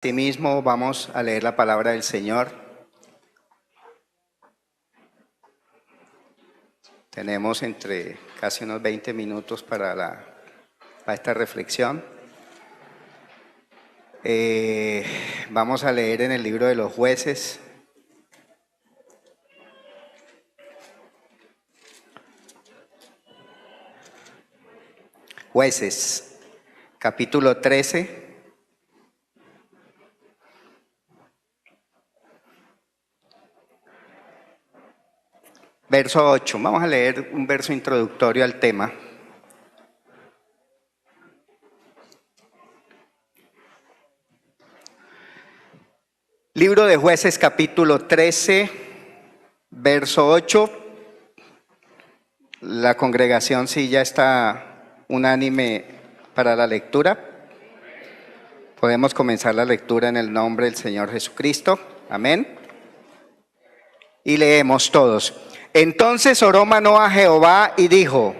Asimismo, vamos a leer la palabra del Señor. Tenemos entre casi unos 20 minutos para esta reflexión. Vamos a leer en el libro de los Jueces. Jueces, capítulo 13. Verso 8, vamos a leer un verso introductorio al tema. Libro de Jueces, capítulo 13, verso 8. La congregación sí ya está unánime para la lectura. Podemos comenzar la lectura en el nombre del Señor Jesucristo. Amén. Y leemos todos. Entonces oró Manoah a Jehová y dijo: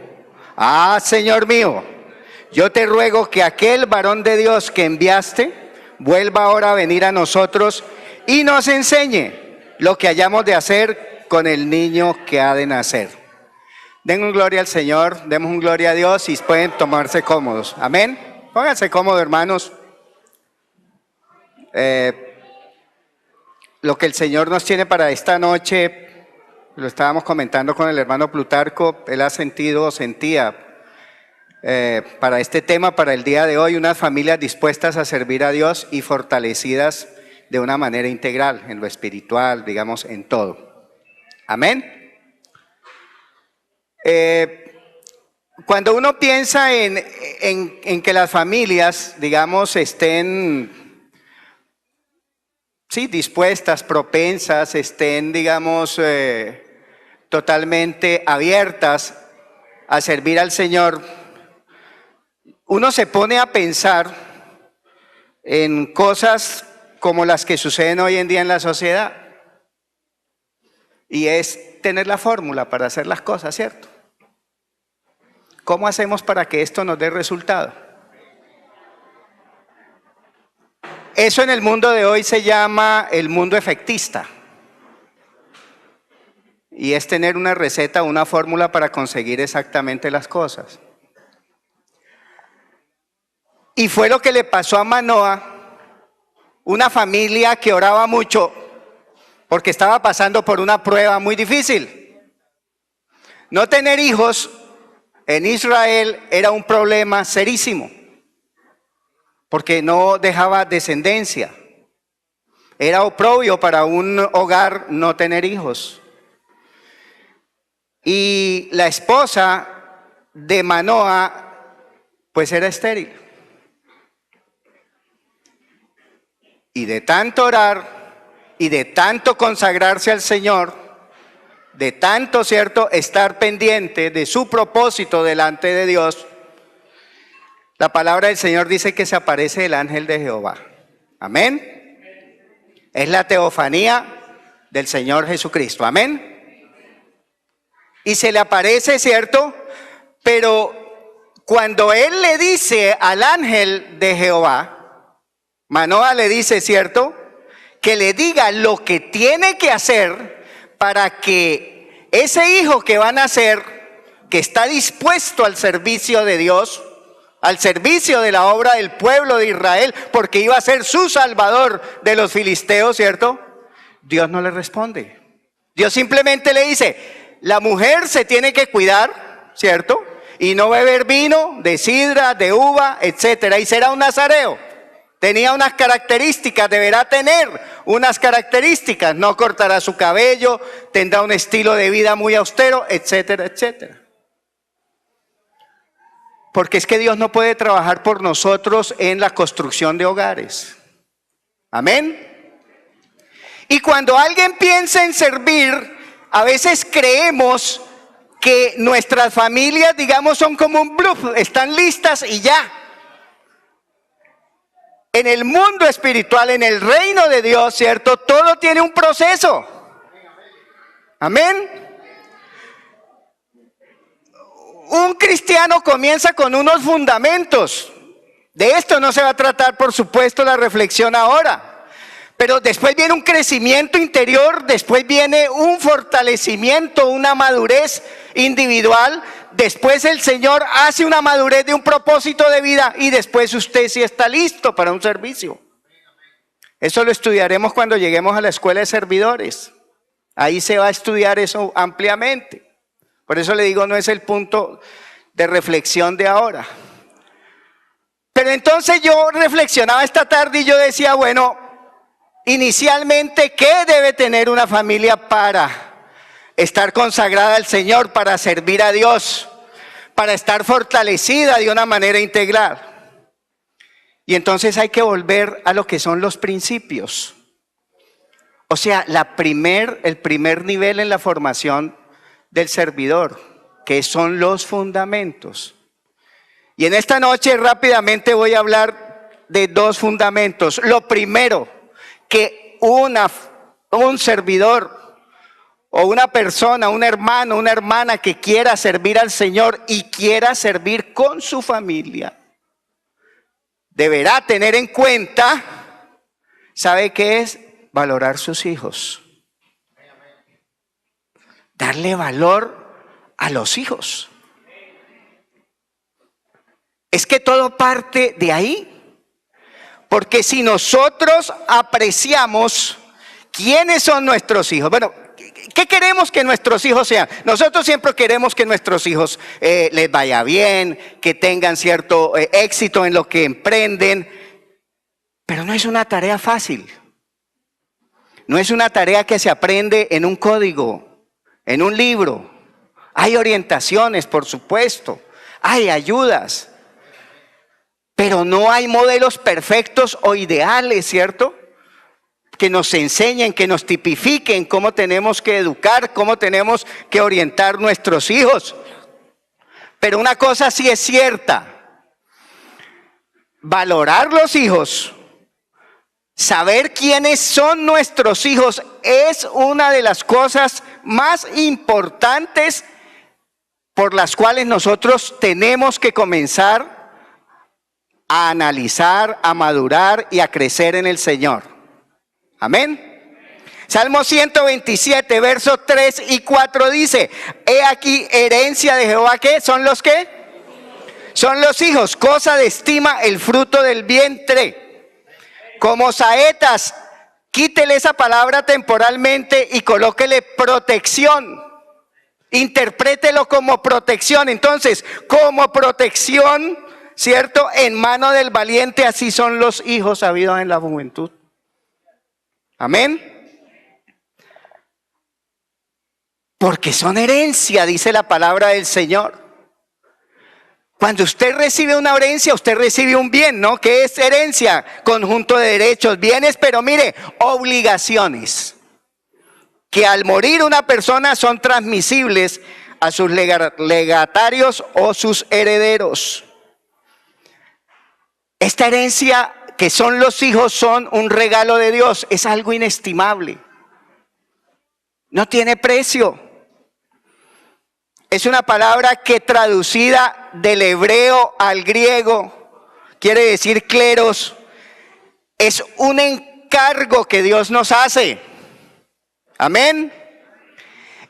Señor mío, yo te ruego que aquel varón de Dios que enviaste vuelva ahora a venir a nosotros y nos enseñe lo que hayamos de hacer con el niño que ha de nacer. Den un gloria al Señor, demos un gloria a Dios y pueden tomarse cómodos. Amén. Pónganse cómodos, hermanos. Lo que el Señor nos tiene para esta noche, lo estábamos comentando con el hermano Plutarco, él ha sentido o sentía para este tema, para el día de hoy, unas familias dispuestas a servir a Dios y fortalecidas de una manera integral, en lo espiritual, digamos, en todo. Amén. Cuando uno piensa en que las familias, digamos, estén dispuestas, propensas, estén, digamos, totalmente abiertas a servir al Señor, uno se pone a pensar en cosas como las que suceden hoy en día en la sociedad. Y es tener la fórmula para hacer las cosas, ¿cierto? ¿Cómo hacemos para que esto nos dé resultado? Eso en el mundo de hoy se llama el mundo efectista. Y es tener una receta, una fórmula para conseguir exactamente las cosas. Y fue lo que le pasó a Manoah, una familia que oraba mucho porque estaba pasando por una prueba muy difícil. No tener hijos en Israel era un problema serísimo, porque no dejaba descendencia. Era oprobio para un hogar no tener hijos. Y la esposa de Manoah, pues era estéril. Y de tanto orar y de tanto consagrarse al Señor, de tanto, ¿cierto?, estar pendiente de su propósito delante de Dios, la palabra del Señor dice que se aparece el ángel de Jehová. Amén. Es la teofanía del Señor Jesucristo. Amén. Y se le aparece, ¿cierto? Pero cuando él le dice al ángel de Jehová, Manoah le dice, ¿cierto?, que le diga lo que tiene que hacer para que ese hijo que va a nacer, que está dispuesto al servicio de Dios, al servicio de la obra del pueblo de Israel, porque iba a ser su salvador de los filisteos, ¿cierto? Dios no le responde. Dios simplemente le dice: la mujer se tiene que cuidar, ¿cierto? Y no beber vino de sidra, de uva, etcétera, y será un nazareo. Tenía unas características, deberá tener unas características, no cortará su cabello, tendrá un estilo de vida muy austero, etcétera, etcétera. Porque es que Dios no puede trabajar por nosotros en la construcción de hogares. Amén. Y cuando alguien piensa en servir, a veces creemos que nuestras familias, digamos, son como un bluff, están listas y ya. En el mundo espiritual, en el reino de Dios, ¿cierto?, todo tiene un proceso. Amén. Un cristiano comienza con unos fundamentos De esto no se va a tratar, por supuesto, la reflexión ahora. Pero después viene un crecimiento interior, después viene un fortalecimiento, una madurez individual. Después el Señor hace una madurez de un propósito de vida y después usted sí está listo para un servicio. Eso lo estudiaremos cuando lleguemos a la escuela de servidores. Ahí se va a estudiar eso ampliamente. Por eso le digo, no es el punto de reflexión de ahora. Pero entonces yo reflexionaba esta tarde y yo decía, bueno, inicialmente, ¿qué debe tener una familia para estar consagrada al Señor, para servir a Dios, para estar fortalecida de una manera integral? Y entonces hay que volver a lo que son los principios. O sea, el primer nivel en la formación del servidor, que son los fundamentos. Y en esta noche rápidamente voy a hablar de dos fundamentos. Lo primero, que un servidor o una persona, un hermano, una hermana que quiera servir al Señor y quiera servir con su familia, deberá tener en cuenta, ¿sabe qué es? Valorar sus hijos. Darle valor a los hijos. Es que todo parte de ahí. Porque si nosotros apreciamos quiénes son nuestros hijos, bueno, ¿qué queremos que nuestros hijos sean? Nosotros siempre queremos que nuestros hijos les vaya bien, que tengan cierto éxito en lo que emprenden, pero no es una tarea fácil. No es una tarea que se aprende en un código, en un libro. Hay orientaciones, por supuesto, hay ayudas. Pero no hay modelos perfectos o ideales, ¿cierto? Que nos enseñen, que nos tipifiquen cómo tenemos que educar, cómo tenemos que orientar nuestros hijos. Pero una cosa sí es cierta: valorar los hijos, saber quiénes son nuestros hijos, es una de las cosas más importantes por las cuales nosotros tenemos que comenzar a analizar, a madurar y a crecer en el Señor. Amén. Salmo 127, versos 3 y 4 dice: he aquí herencia de Jehová, ¿qué? ¿Son los qué? Son los hijos, cosa de estima el fruto del vientre. Como saetas, quítele esa palabra temporalmente y colóquele protección. Interprételo como protección. Entonces, como protección, ¿cierto? En mano del valiente, así son los hijos habidos en la juventud. Amén. Porque son herencia, dice la palabra del Señor. Cuando usted recibe una herencia, usted recibe un bien, ¿no? ¿Qué es herencia? Conjunto de derechos, bienes, pero mire, obligaciones. Que al morir una persona son transmisibles a sus legatarios o sus herederos. Esta herencia que son los hijos son un regalo de Dios, es algo inestimable. No tiene precio. Es una palabra que traducida del hebreo al griego quiere decir kleros. Es un encargo que Dios nos hace. Amén.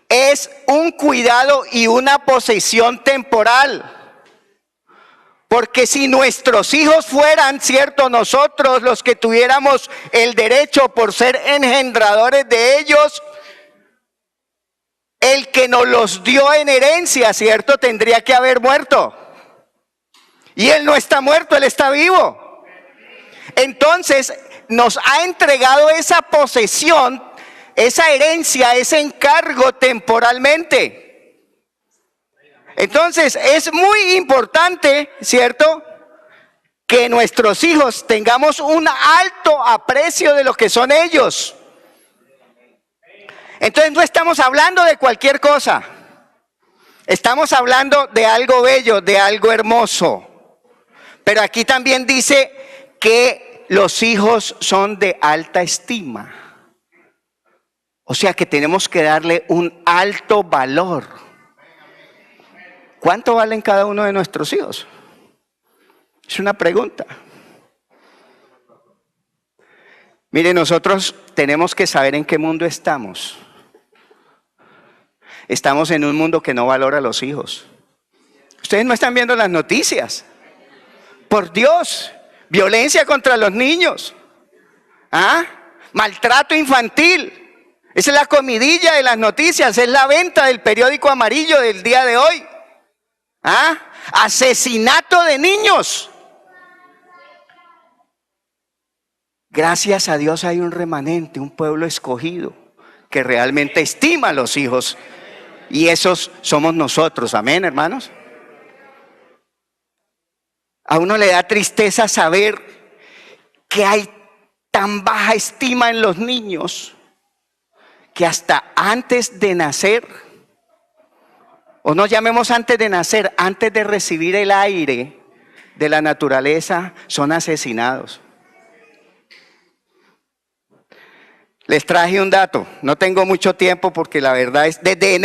Es un cuidado y una posesión temporal. Porque si nuestros hijos fueran, cierto, nosotros los que tuviéramos el derecho por ser engendradores de ellos, el que nos los dio en herencia, cierto, tendría que haber muerto. Y él no está muerto, él está vivo. Entonces nos ha entregado esa posesión, esa herencia, ese encargo temporalmente. Entonces es muy importante, ¿cierto?, que nuestros hijos tengamos un alto aprecio de lo que son ellos. Entonces no estamos hablando de cualquier cosa. Estamos hablando de algo bello, de algo hermoso. Pero aquí también dice que los hijos son de alta estima. O sea que tenemos que darle un alto valor. ¿Cuánto valen cada uno de nuestros hijos? Es una pregunta. Mire, nosotros tenemos que saber en qué mundo estamos. Estamos en un mundo que no valora a los hijos. Ustedes no están viendo las noticias. Por Dios, violencia contra los niños. Maltrato infantil. Esa es la comidilla de las noticias, es la venta del periódico amarillo del día de hoy. Asesinato de niños. Gracias a Dios hay un remanente, un pueblo escogido que realmente estima a los hijos. Y esos somos nosotros, amén, hermanos. A uno le da tristeza saber que hay tan baja estima en los niños que hasta antes de nacer, o no llamemos antes de nacer, antes de recibir el aire de la naturaleza, son asesinados. Les traje un dato, no tengo mucho tiempo porque la verdad es desde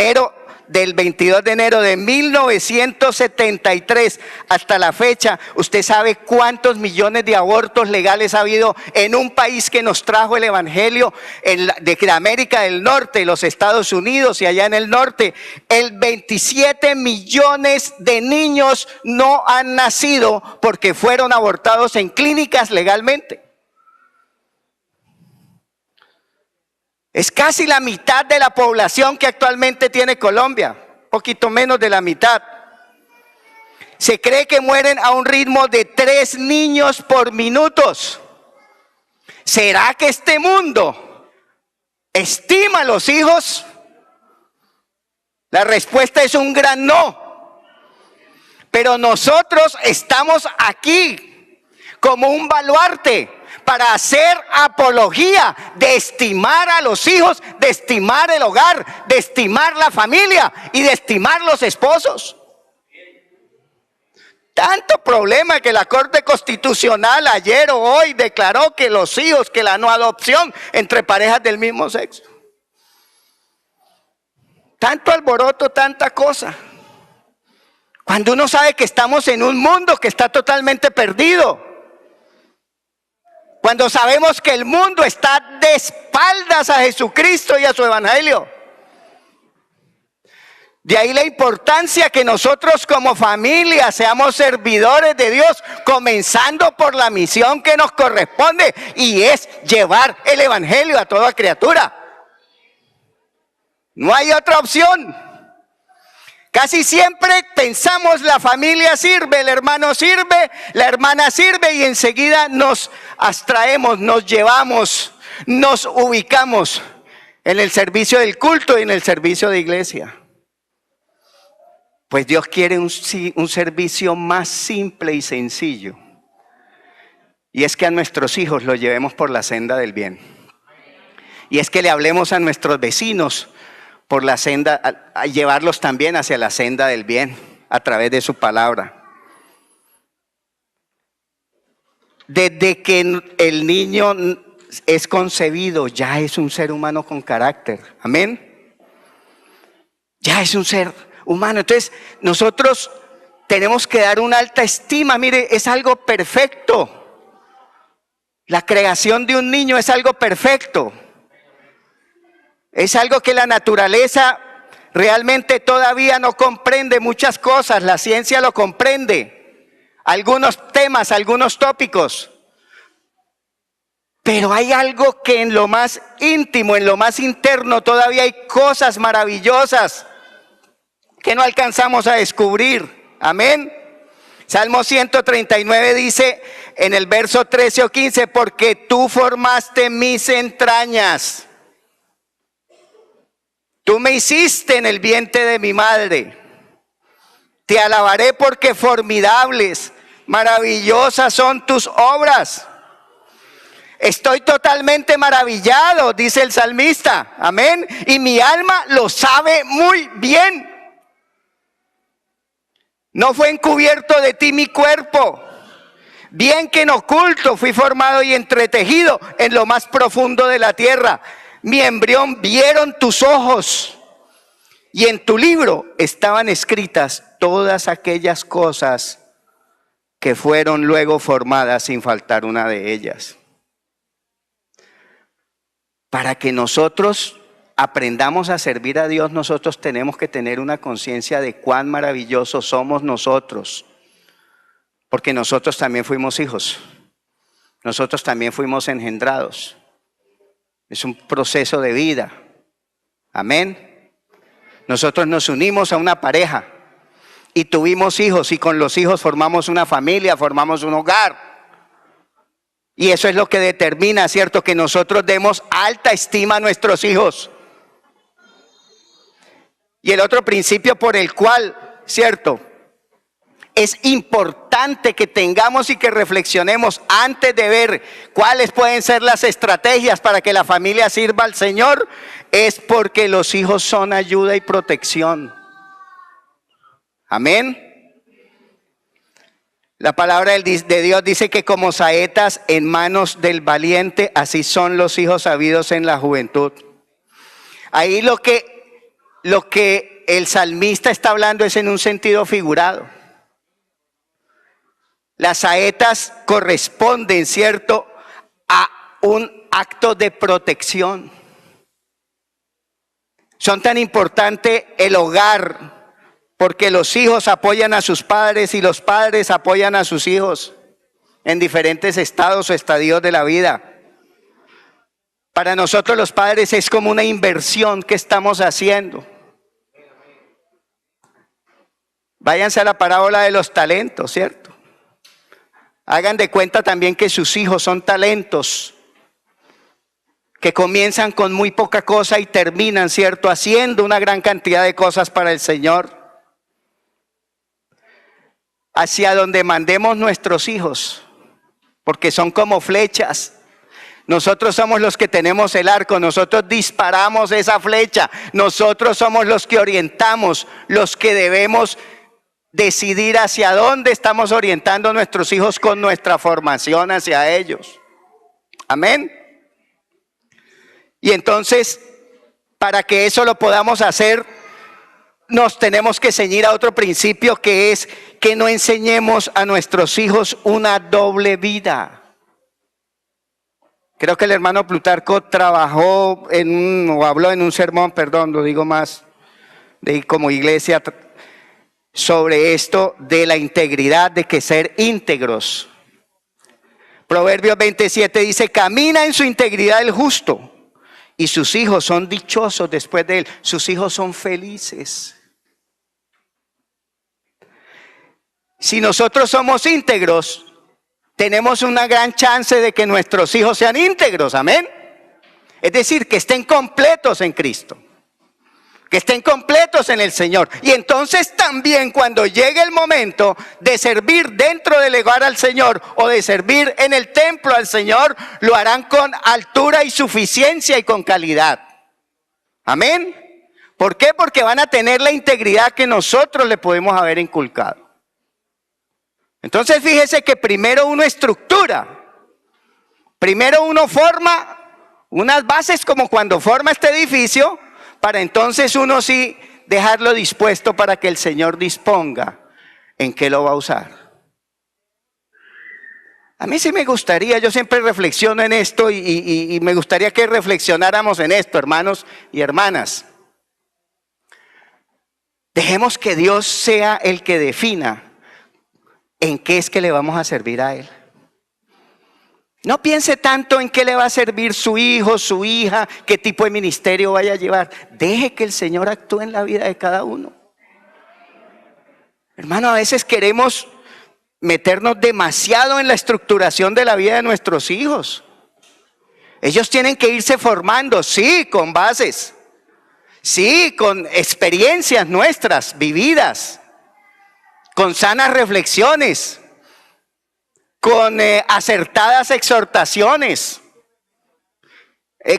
del 22 de enero de 1973 hasta la fecha, ¿usted sabe cuántos millones de abortos legales ha habido en un país que nos trajo el evangelio de América del Norte, los Estados Unidos y allá en el norte? 27 millones de niños no han nacido porque fueron abortados en clínicas legalmente. Es casi la mitad de la población que actualmente tiene Colombia, poquito menos de la mitad. Se cree que mueren a un ritmo de 3 niños por minuto. ¿Será que este mundo estima a los hijos? La respuesta es un gran no. Pero nosotros estamos aquí como un baluarte para hacer apología de estimar a los hijos, de estimar el hogar, de estimar la familia y de estimar los esposos. Tanto problema que la Corte Constitucional ayer o hoy declaró que los hijos, que la no adopción entre parejas del mismo sexo. Tanto alboroto, tanta cosa. Cuando uno sabe que estamos en un mundo que está totalmente perdido. Cuando sabemos que el mundo está de espaldas a Jesucristo y a su evangelio. De ahí la importancia que nosotros como familia seamos servidores de Dios, comenzando por la misión que nos corresponde, y es llevar el evangelio a toda criatura. No hay otra opción. Casi siempre pensamos la familia sirve, el hermano sirve, la hermana sirve y enseguida nos abstraemos, nos llevamos, nos ubicamos en el servicio del culto y en el servicio de iglesia. Pues Dios quiere un servicio más simple y sencillo. Y es que a nuestros hijos los llevemos por la senda del bien. Y es que le hablemos a nuestros vecinos por la senda, a llevarlos también hacia la senda del bien a través de su palabra. Desde que el niño es concebido, ya es un ser humano con carácter. Amén. Ya es un ser humano. Entonces, nosotros tenemos que dar una alta estima. Mire, es algo perfecto. La creación de un niño es algo perfecto. Es algo que la naturaleza realmente todavía no comprende muchas cosas. La ciencia lo comprende. Algunos temas, algunos tópicos. Pero hay algo que en lo más íntimo, en lo más interno, todavía hay cosas maravillosas que no alcanzamos a descubrir. Amén. Salmo 139 dice en el verso 13 o 15, porque tú formaste mis entrañas. Tú me hiciste en el vientre de mi madre. Te alabaré porque formidables, maravillosas son tus obras. Estoy totalmente maravillado, dice el salmista. Amén. Y mi alma lo sabe muy bien. No fue encubierto de ti mi cuerpo. Bien que en oculto fui formado y entretejido en lo más profundo de la tierra. Mi embrión vieron tus ojos, y en tu libro estaban escritas todas aquellas cosas que fueron luego formadas sin faltar una de ellas. Para que nosotros aprendamos a servir a Dios, nosotros tenemos que tener una conciencia de cuán maravillosos somos nosotros, porque nosotros también fuimos hijos, nosotros también fuimos engendrados. Es un proceso de vida. Amén. Nosotros nos unimos a una pareja y tuvimos hijos, y con los hijos formamos una familia, formamos un hogar. Y eso es lo que determina, ¿cierto?, que nosotros demos alta estima a nuestros hijos. Y el otro principio por el cual, ¿cierto?, es importante que tengamos y que reflexionemos antes de ver cuáles pueden ser las estrategias para que la familia sirva al Señor, es porque los hijos son ayuda y protección. Amén. La palabra de Dios dice que como saetas en manos del valiente, así son los hijos sabidos en la juventud. Ahí lo que el salmista está hablando es en un sentido figurado. Las saetas corresponden, ¿cierto?, a un acto de protección. Son tan importantes el hogar, porque los hijos apoyan a sus padres y los padres apoyan a sus hijos en diferentes estados o estadios de la vida. Para nosotros los padres es como una inversión que estamos haciendo. Váyanse a la parábola de los talentos, ¿cierto? Hagan de cuenta también que sus hijos son talentos que comienzan con muy poca cosa y terminan, ¿cierto?, haciendo una gran cantidad de cosas para el Señor. Hacia donde mandemos nuestros hijos, porque son como flechas. Nosotros somos los que tenemos el arco, nosotros disparamos esa flecha, nosotros somos los que orientamos, los que debemos decidir hacia dónde estamos orientando a nuestros hijos con nuestra formación hacia ellos. Amén. Y entonces, para que eso lo podamos hacer, nos tenemos que ceñir a otro principio, que es que no enseñemos a nuestros hijos una doble vida. Creo que el hermano Plutarco habló en un sermón, lo digo más de como iglesia, sobre esto de la integridad, de que ser íntegros. Proverbios 27 dice: camina en su integridad el justo, y sus hijos son dichosos después de él. Sus hijos son felices. Si nosotros somos íntegros, tenemos una gran chance de que nuestros hijos sean íntegros. Amén. Es decir, que estén completos en Cristo, que estén completos en el Señor. Y entonces también cuando llegue el momento de servir dentro del hogar al Señor o de servir en el templo al Señor, lo harán con altura y suficiencia y con calidad. Amén. ¿Por qué? Porque van a tener la integridad que nosotros le podemos haber inculcado. Entonces fíjese que primero uno estructura, primero uno forma unas bases como cuando forma este edificio, para entonces uno sí dejarlo dispuesto para que el Señor disponga en qué lo va a usar. A mí sí me gustaría, yo siempre reflexiono en esto y me gustaría que reflexionáramos en esto, hermanos y hermanas. Dejemos que Dios sea el que defina en qué es que le vamos a servir a Él. No piense tanto en qué le va a servir su hijo, su hija, qué tipo de ministerio vaya a llevar. Deje que el Señor actúe en la vida de cada uno. Hermano, a veces queremos meternos demasiado en la estructuración de la vida de nuestros hijos. Ellos tienen que irse formando, sí, con bases, sí, con experiencias nuestras vividas, con sanas reflexiones, con acertadas exhortaciones,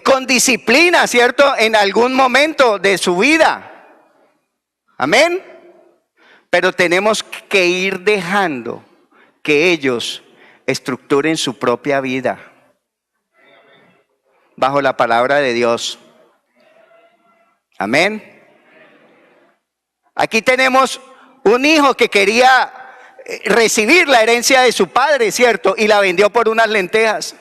con disciplina, ¿cierto?, en algún momento de su vida. Amén. Pero tenemos que ir dejando que ellos estructuren su propia vida bajo la palabra de Dios. Amén. Aquí tenemos un hijo que quería recibir la herencia de su padre, ¿cierto? Y la vendió por unas lentejas.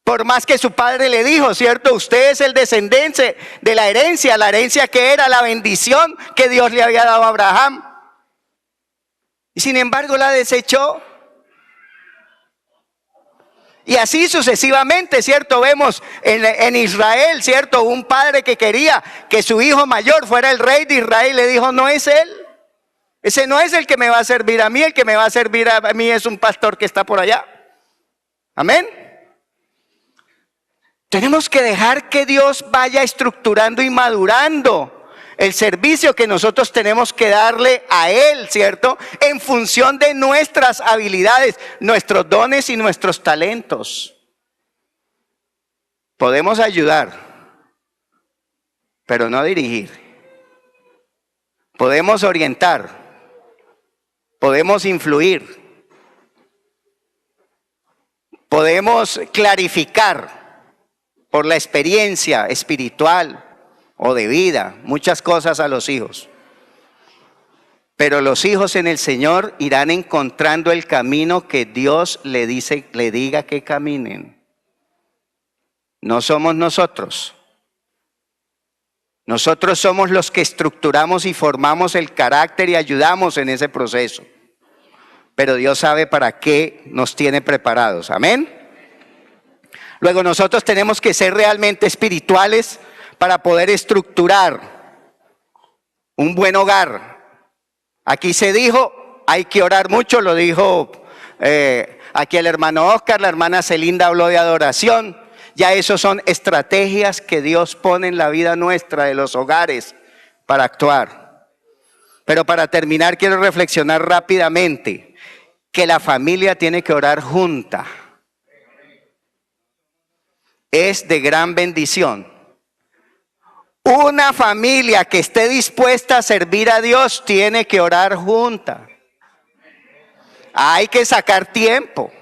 Por más que su padre le dijo, ¿cierto? Usted es el descendiente de la herencia que era la bendición que Dios le había dado a Abraham. Y sin embargo la desechó. Y así sucesivamente, ¿cierto? Vemos en Israel, ¿cierto? Un padre que quería que su hijo mayor fuera el rey de Israel, le dijo, no es él. Ese no es el que me va a servir a mí, el que me va a servir a mí es un pastor que está por allá. Amén. Tenemos que dejar que Dios vaya estructurando y madurando el servicio que nosotros tenemos que darle a Él, ¿cierto? En función de nuestras habilidades, nuestros dones y nuestros talentos. Podemos ayudar, pero no dirigir. Podemos orientar, podemos influir, podemos clarificar por la experiencia espiritual o de vida, muchas cosas a los hijos. Pero los hijos en el Señor irán encontrando el camino que Dios le diga que caminen. No somos nosotros. Nosotros somos los que estructuramos y formamos el carácter y ayudamos en ese proceso. Pero Dios sabe para qué nos tiene preparados. Amén. Luego nosotros tenemos que ser realmente espirituales para poder estructurar un buen hogar. Aquí se dijo, hay que orar mucho, lo dijo aquí el hermano Oscar, la hermana Celinda habló de adoración. Ya esos son estrategias que Dios pone en la vida nuestra, de los hogares, para actuar. Pero para terminar quiero reflexionar rápidamente que la familia tiene que orar junta. Es de gran bendición. Una familia que esté dispuesta a servir a Dios tiene que orar junta. Hay que sacar tiempo.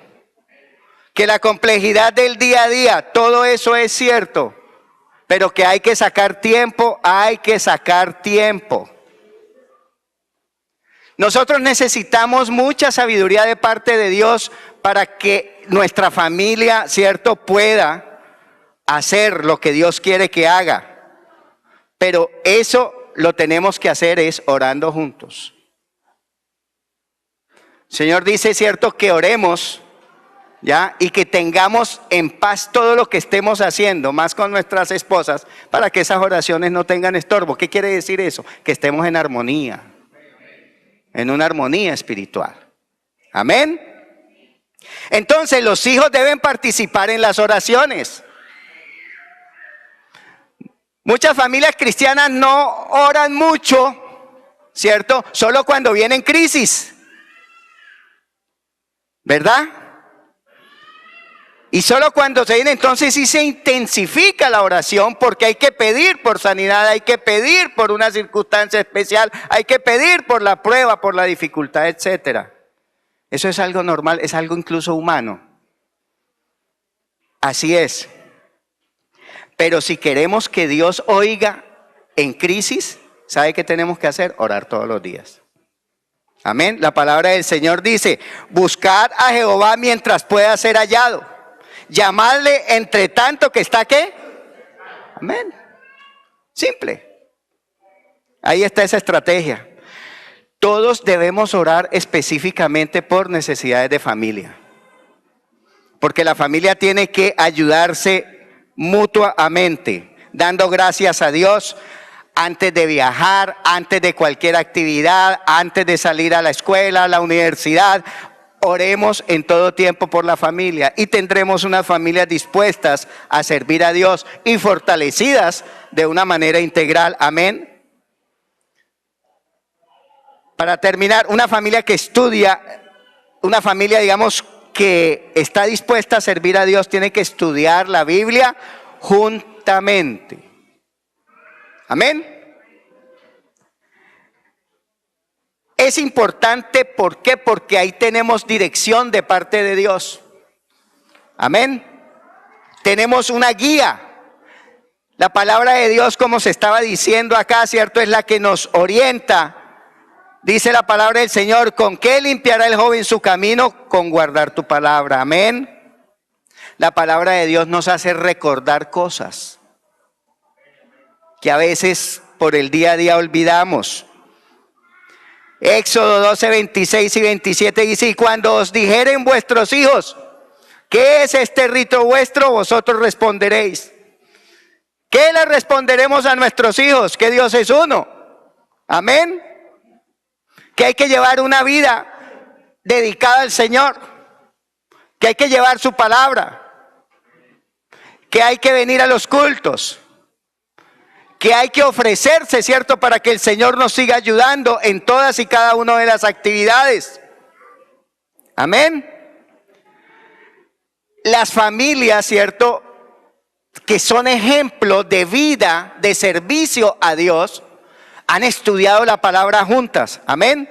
Que la complejidad del día a día, todo eso es cierto, pero que hay que sacar tiempo, hay que sacar tiempo. Nosotros necesitamos mucha sabiduría de parte de Dios para que nuestra familia, cierto, pueda hacer lo que Dios quiere que haga. Pero eso lo tenemos que hacer es orando juntos. El Señor dice, cierto, que oremos, ¿ya? Y que tengamos en paz todo lo que estemos haciendo, más con nuestras esposas, para que esas oraciones no tengan estorbo. ¿Qué quiere decir eso? Que estemos en armonía, en una armonía espiritual. Amén. Entonces los hijos deben participar en las oraciones. Muchas familias cristianas no oran mucho, ¿cierto? Solo cuando vienen crisis, ¿verdad? Y solo cuando se viene, entonces sí se intensifica la oración, porque hay que pedir por sanidad, hay que pedir por una circunstancia especial, hay que pedir por la prueba, por la dificultad, etcétera. Eso es algo normal, es algo incluso humano. Así es. Pero si queremos que Dios oiga en crisis, ¿sabe qué tenemos que hacer? Orar todos los días. Amén. La palabra del Señor dice, buscad a Jehová mientras pueda ser hallado. Llamadle entre tanto que está, ¿qué? Amén. Simple. Ahí está esa estrategia. Todos debemos orar específicamente por necesidades de familia. Porque la familia tiene que ayudarse mutuamente, dando gracias a Dios antes de viajar, antes de cualquier actividad, antes de salir a la escuela, a la universidad. Oremos en todo tiempo por la familia y tendremos unas familias dispuestas a servir a Dios y fortalecidas de una manera integral. Amén. Para terminar, una familia que estudia, una familia, digamos, que está dispuesta a servir a Dios, tiene que estudiar la Biblia juntamente. Amén. Es importante, ¿por qué? Porque ahí tenemos dirección de parte de Dios. Amén. Tenemos una guía. La palabra de Dios, como se estaba diciendo acá, ¿cierto? Es la que nos orienta Dice la palabra del Señor, ¿con qué limpiará el joven su camino? Con guardar tu palabra. Amén. La palabra de Dios nos hace recordar cosas que a veces por el día a día olvidamos. Éxodo 12, 26 y 27 dice, y cuando os dijeren vuestros hijos, ¿qué es este rito vuestro? Vosotros responderéis. ¿Qué le responderemos a nuestros hijos? Que Dios es uno. Amén. Que hay que llevar una vida dedicada al Señor. Que hay que llevar su palabra. Que hay que venir a los cultos. Que hay que ofrecerse, ¿cierto? Para que el Señor nos siga ayudando en todas y cada una de las actividades. Amén. Las familias, ¿cierto?, que son ejemplos de vida, de servicio a Dios, han estudiado la palabra juntas. Amén.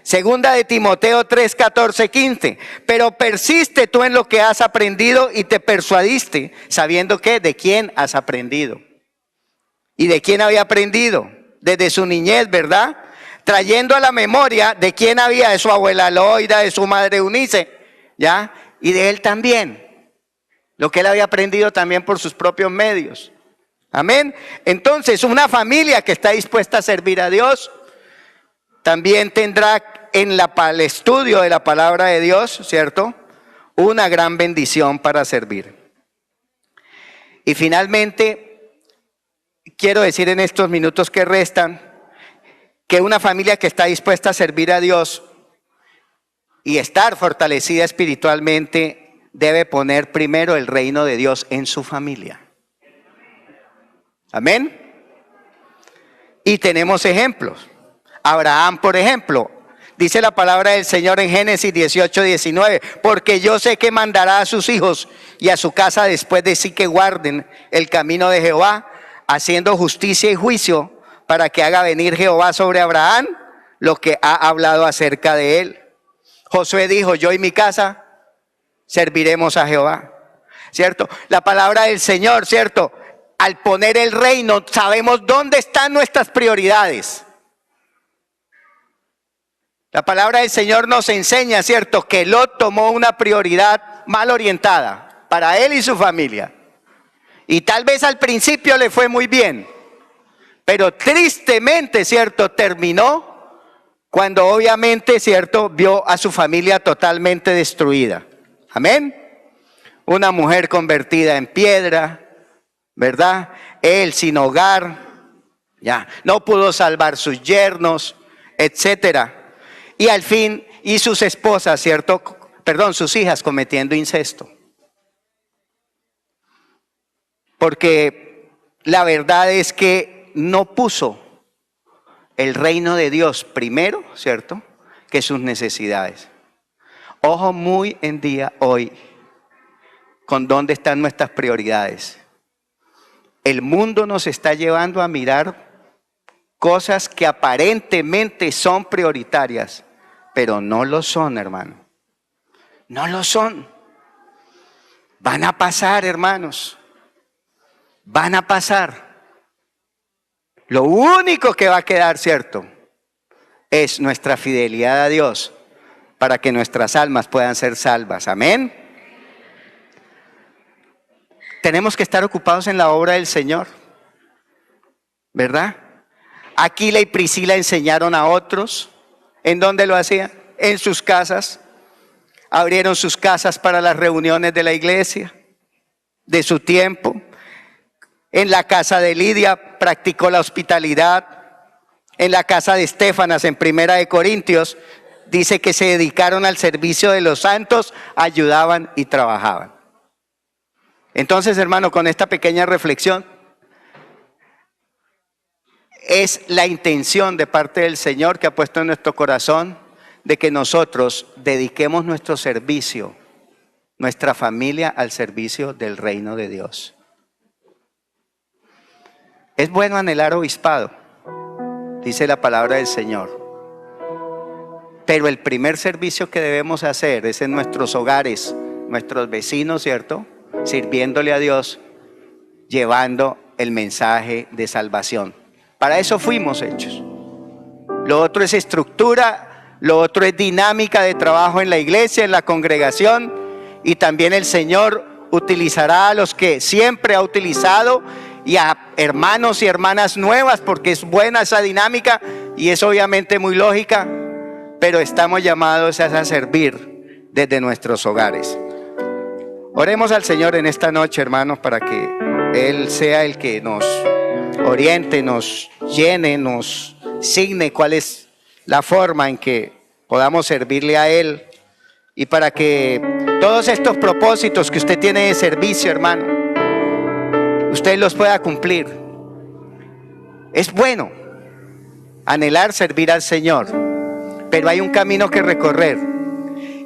Segunda de Timoteo 3, 14, 15. Pero persiste tú en lo que has aprendido y te persuadiste, sabiendo que de quién has aprendido. ¿Y de quién había aprendido? Desde su niñez, ¿verdad? Trayendo a la memoria de quién había, de su abuela Loida, de su madre Eunice, ¿ya? Y de él también. Lo que él había aprendido también por sus propios medios. Amén. Entonces, una familia que está dispuesta a servir a Dios, también tendrá en el estudio de la palabra de Dios, ¿cierto?, una gran bendición para servir. Y finalmente, quiero decir en estos minutos que restan, que una familia que está dispuesta a servir a Dios y estar fortalecida espiritualmente, debe poner primero el reino de Dios en su familia. Amén. Y tenemos ejemplos. Abraham, por ejemplo, dice la palabra del Señor en Génesis 18, 19, porque yo sé que mandará a sus hijos y a su casa después de sí que guarden el camino de Jehová, haciendo justicia y juicio, para que haga venir Jehová sobre Abraham lo que ha hablado acerca de él. Josué dijo, yo y mi casa serviremos a Jehová, ¿cierto? La palabra del Señor, ¿cierto? Al poner el reino, sabemos dónde están nuestras prioridades. La palabra del Señor nos enseña, ¿cierto?, que Lot tomó una prioridad mal orientada para él y su familia. Y tal vez al principio le fue muy bien, pero tristemente, ¿cierto?, terminó cuando obviamente, ¿cierto?, vio a su familia totalmente destruida. Amén. Una mujer convertida en piedra, ¿verdad? Él sin hogar, ya, no pudo salvar sus yernos, etcétera. Y al fin, y sus esposas, ¿cierto? Sus hijas cometiendo incesto. Porque la verdad es que no puso el reino de Dios primero, ¿cierto?, que sus necesidades. Ojo muy en día hoy con dónde están nuestras prioridades. El mundo nos está llevando a mirar cosas que aparentemente son prioritarias, pero no lo son, hermano. No lo son. Van a pasar, hermanos. Van a pasar. Lo único que va a quedar, ¿cierto?, es nuestra fidelidad a Dios, para que nuestras almas puedan ser salvas. Amén. Tenemos que estar ocupados en la obra del Señor, ¿verdad? Aquila y Priscila enseñaron a otros. ¿En dónde lo hacían? En sus casas. Abrieron sus casas para las reuniones de la iglesia, de su tiempo. En la casa de Lidia practicó la hospitalidad. En la casa de Estéfanas, en Primera de Corintios, dice que se dedicaron al servicio de los santos, ayudaban y trabajaban. Entonces, hermano, con esta pequeña reflexión, es la intención de parte del Señor que ha puesto en nuestro corazón de que nosotros dediquemos nuestro servicio, nuestra familia, al servicio del reino de Dios. Es bueno anhelar obispado, dice la palabra del Señor. Pero el primer servicio que debemos hacer es en nuestros hogares, nuestros vecinos, ¿cierto?, sirviéndole a Dios, llevando el mensaje de salvación. Para eso fuimos hechos. lo otro es estructura, lo otro es dinámica de trabajo en la iglesia, en la congregación, y también el Señor utilizará a los que siempre ha utilizado y a hermanos y hermanas nuevas, porque es buena esa dinámica y es obviamente muy lógica, pero estamos llamados a servir desde nuestros hogares. Oremos al Señor en esta noche, hermanos, para que Él sea el que nos oriente, nos llene, nos signe cuál es la forma en que podamos servirle a Él, y para que todos estos propósitos que usted tiene de servicio, hermano, usted los pueda cumplir. Es bueno anhelar servir al Señor, pero hay un camino que recorrer,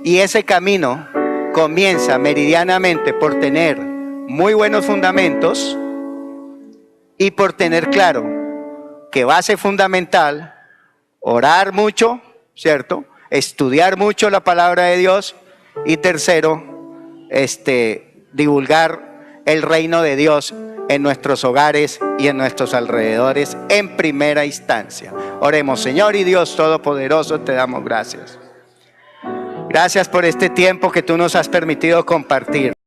y ese camino comienza meridianamente por tener muy buenos fundamentos y por tener claro que base fundamental, orar mucho, ¿cierto? Estudiar mucho la palabra de Dios, y tercero, divulgar el reino de Dios en nuestros hogares y en nuestros alrededores en primera instancia. Oremos. Señor y Dios Todopoderoso, te damos gracias. Gracias por este tiempo que tú nos has permitido compartir.